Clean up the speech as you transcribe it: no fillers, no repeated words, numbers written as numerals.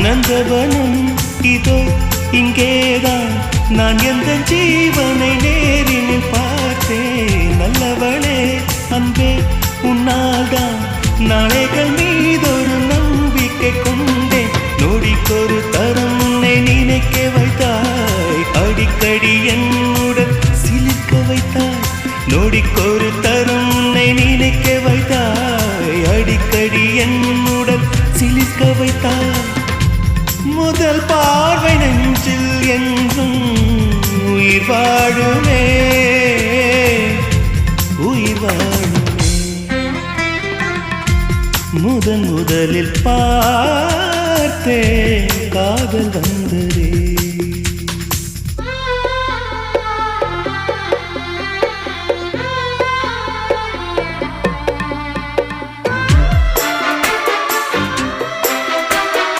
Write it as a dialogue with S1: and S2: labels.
S1: நந்தவனம் இதோ இங்கேதான் நான் எந்த ஜீவனை நேரில் பார்த்தேன் நல்லவளே அன்பே உன்னால்தான் நாளைகள் மீதொரு நம்பிக்கை கொண்டேன் நொடிக்கொரு தரம் உன்னை நினைக்க வைத்தாய் அடிக்கடி என்னுடன் சிலிர்க்க வைத்தாய் நொடிக்கொரு தரம் உன்னை நினைக்க வைத்தாய் அடிக்கடி என்னுடன் சிலிர்க்க வைத்தாய் முதல் பார்வை நெஞ்சில் என்றும் உயிர் வாழுமே உயிர் வாழுமே முதலில் பார்த்தே காதல் வந்ததே